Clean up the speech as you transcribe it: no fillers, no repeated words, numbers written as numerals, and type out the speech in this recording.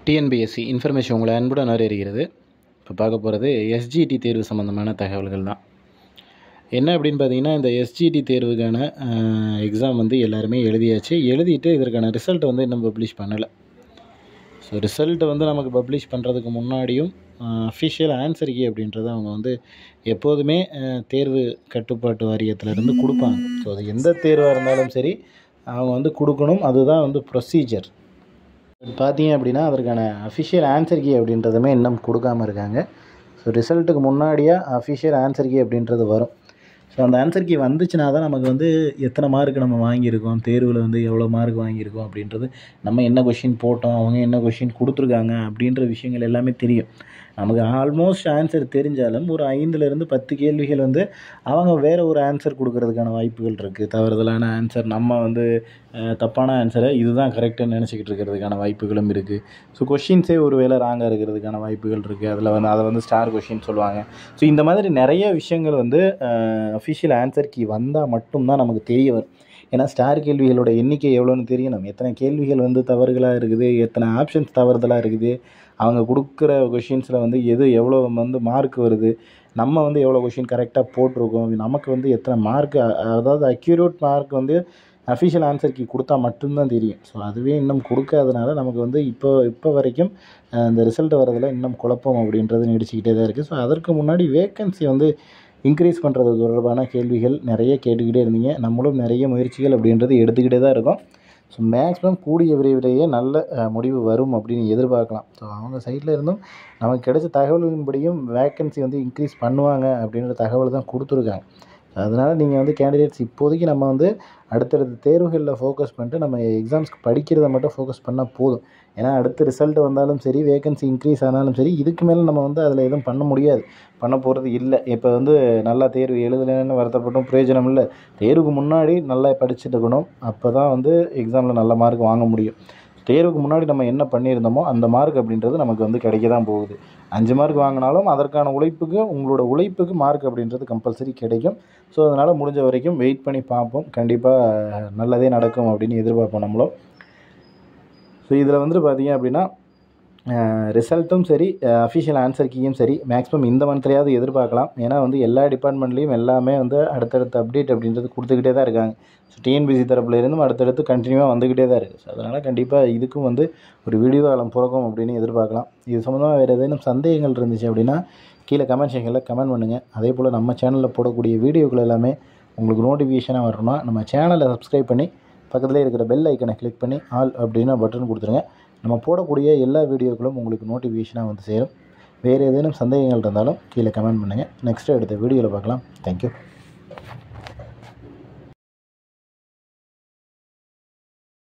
TNPSC information உங்களை அன்புடன் வரவேற்கிறது. இப்போ பார்க்க போகிறது எஸ்ஜிடி தேர்வு சம்மந்தமான தகவல்கள் தான். என்ன அப்படின்னு பார்த்தீங்கன்னா, இந்த எஸ்ஜிடி தேர்வுக்கான எக்ஸாம் வந்து எல்லாருமே எழுதியாச்சு. எழுதிட்டு இதற்கான ரிசல்ட் வந்து இன்னும் பப்ளிஷ் பண்ணலை. ஸோ ரிசல்ட்டை வந்து நமக்கு பப்ளிஷ் பண்ணுறதுக்கு முன்னாடியும் அஃபிஷியல் ஆன்சர் கீ அப்படின்றத அவங்க வந்து எப்போதுமே தேர்வு கட்டுப்பாட்டு வாரியத்திலேருந்து கொடுப்பாங்க. ஸோ அது எந்த தேர்வாக இருந்தாலும் சரி அவங்க வந்து கொடுக்கணும். அதுதான் வந்து ப்ரொசீஜர். பார்த்தீங்க அப்படின்னா அதற்கான அஃபிஷியல் ஆன்சர் கீ அப்படின்றதுமே இன்னும் கொடுக்காமல் இருக்காங்க. ஸோ ரிசல்ட்டுக்கு முன்னாடியாக அஃபிஷியல் ஆன்சர் கீ அப்படின்றது வரும். ஸோ அந்த ஆன்சர் கீ வந்துச்சுன்னா தான் நமக்கு வந்து எத்தனை மார்க் நம்ம வாங்கியிருக்கோம், தேர்வில் வந்து எவ்வளோ மார்க் வாங்கியிருக்கோம் அப்படின்றது, நம்ம என்ன கொஷின் போட்டோம், அவங்க என்ன கொஷின் கொடுத்துருக்காங்க அப்படின்ற விஷயங்கள் எல்லாமே தெரியும். நமக்கு ஆல்மோஸ்ட் ஆன்சர் தெரிஞ்சாலும் ஒரு 5லேருந்து 10 கேள்விகள் வந்து அவங்க வேறு ஒரு ஆன்சர் கொடுக்கறதுக்கான வாய்ப்புகள் இருக்குது. தவறுதலான ஆன்சர், நம்ம வந்து தப்பான ஆன்சரை இதுதான் கரெக்டுன்னு நினச்சிக்கிட்டு இருக்கிறதுக்கான வாய்ப்புகளும் இருக்குது. ஸோ கொஷின்ஸே ஒரு வேளை ராங்காக இருக்கிறதுக்கான வாய்ப்புகள் இருக்குது. அதில் வந்து அதை வந்து ஸ்டார் கொஷின் சொல்லுவாங்க. ஸோ இந்த மாதிரி நிறைய விஷயங்கள் வந்து அஃபிஷியல் ஆன்சர் கீ வந்தால் மட்டும்தான் நமக்கு தெரிய வரும். ஏன்னா ஸ்டார் கேள்விகளோட எண்ணிக்கை எவ்வளோன்னு தெரியணும். எத்தனை கேள்விகள் வந்து தவறுகளாக இருக்குது, எத்தனை ஆப்ஷன்ஸ் தவறுதலாக இருக்குது, அவங்க கொடுக்குற கொஷின்ஸில் வந்து எவ்வளோ வந்து மார்க் வருது, நம்ம வந்து எவ்வளோ கொஷின் கரெக்டாக போட்டிருக்கோம், நமக்கு வந்து எத்தனை மார்க், அதாவது அக்யூரேட் மார்க் வந்து அஃபிஷியல் ஆன்சர் கீ கொடுத்தா மட்டும்தான் தெரியும். ஸோ அதுவே இன்னும் கொடுக்காதனால நமக்கு வந்து இப்போ வரைக்கும் இந்த ரிசல்ட் வரதில் இன்னும் குழப்பம் அப்படின்றது நீடிச்சிக்கிட்டே தான் இருக்குது. ஸோ அதற்கு முன்னாடி வேக்கன்சி வந்து இன்க்ரீஸ் பண்ணுறது தொடர்பான கேள்விகள் நிறைய கேட்டுக்கிட்டே இருந்தீங்க. நம்மளும் நிறைய முயற்சிகள் அப்படின்றது எடுத்துக்கிட்டே தான் இருக்கோம். ஸோ மேக்ஸிமம் கூடிய விரைவிலேயே நல்ல முடிவு வரும் அப்படின்னு எதிர்பார்க்கலாம். ஸோ அவங்க சைடில் இருந்தும் நமக்கு கிடைச்ச தகவல்களின்படியும் வேக்கன்சி வந்து இன்க்ரீஸ் பண்ணுவாங்க அப்படின்ற தகவல் தான் கொடுத்துருக்காங்க. அதனால் நீங்கள் வந்து கேண்டிடேட்ஸ் இப்போதைக்கு நம்ம வந்து அடுத்தடுத்த தேர்வுகளில் ஃபோக்கஸ் பண்ணிட்டு நம்ம எக்ஸாம்ஸ்க்கு படிக்கிறத மட்டும் ஃபோக்கஸ் பண்ணால் போதும். ஏன்னா அடுத்த ரிசல்ட் வந்தாலும் சரி, வேக்கன்சி இன்க்ரீஸ் ஆனாலும் சரி, இதுக்கு மேலே நம்ம வந்து அதில் எதுவும் பண்ண முடியாது, பண்ண போகிறது இல்லை. இப்போ வந்து நல்லா தேர்வு எழுதலைன்னு வருத்தப்பட்டும் பிரயோஜனம் இல்லை. தேர்வுக்கு முன்னாடி நல்லா படிச்சுட்டு இருக்கணும். அப்போ தான் வந்து எக்ஸாமில் நல்ல மார்க் வாங்க முடியும். தேர்வுக்கு முன்னாடி நம்ம என்ன பண்ணியிருந்தோமோ அந்த மார்க் அப்படின்றது நமக்கு வந்து கிடைக்க தான் போகுது. 5 மார்க் வாங்கினாலும் அதற்கான உழைப்புக்கு, உங்களோட உழைப்புக்கு மார்க் அப்படின்றது கம்பல்சரி கிடைக்கும். ஸோ அதனால் முடிஞ்ச வரைக்கும் வெயிட் பண்ணி பார்ப்போம். கண்டிப்பாக நல்லதே நடக்கும் அப்படின்னு எதிர்பார்ப்போம் நம்மளும். ஸோ இதில் வந்து பார்த்தீங்க அப்படின்னா ரிசல்ட்டும் சரி, அஃபிஷியல் ஆன்சர் கீயும் சரி, மேக்ஸிமம் இந்த மந்த்லையாவது எதிர்பார்க்கலாம். ஏன்னா வந்து எல்லா டிபார்ட்மெண்ட்லேயும் எல்லாமே வந்து அடுத்தடுத்த அப்டேட் அப்படின்றது கொடுத்துக்கிட்டே தான் இருக்காங்க. ஸோ டிஎன்பிஎஸ்சி தரப்புல இருந்தும் அடுத்தடுத்து கண்டினியூவாக வந்துக்கிட்டே தான் இருக்குது. ஸோ அதனால் கண்டிப்பாக இதுக்கும் வந்து ஒரு விடிவு காலம் பிறக்கும் அப்படின்னு எதிர்பார்க்கலாம். இது சம்மந்தமாக வேறு ஏதேனும் சந்தேகங்கள் இருந்துச்சு அப்படின்னா கீழே கமெண்ட் செக்ஷனில் கமெண்ட் பண்ணுங்கள். அதே போல் நம்ம சேனலில் போடக்கூடிய வீடியோக்கள் எல்லாமே உங்களுக்கு நோட்டிஃபிகேஷனாக வரணும்னா நம்ம சேனலை சப்ஸ்கிரைப் பண்ணி பக்கத்துலேயே இருக்கிற பெல் ஐக்கனை கிளிக் பண்ணி ஆல் அப்படின்னு பட்டன் கொடுத்துருங்க. நம்ம போடக்கூடிய எல்லா வீடியோக்களும் உங்களுக்கு நோட்டிஃபிகேஷனாக வந்து சேரும். வேறு ஏதேனும் சந்தேகங்கள் இருந்தாலும் கீழே கமெண்ட் பண்ணுங்கள். நெக்ஸ்ட்டு அடுத்த வீடியோவில் பார்க்கலாம். தேங்க்யூ.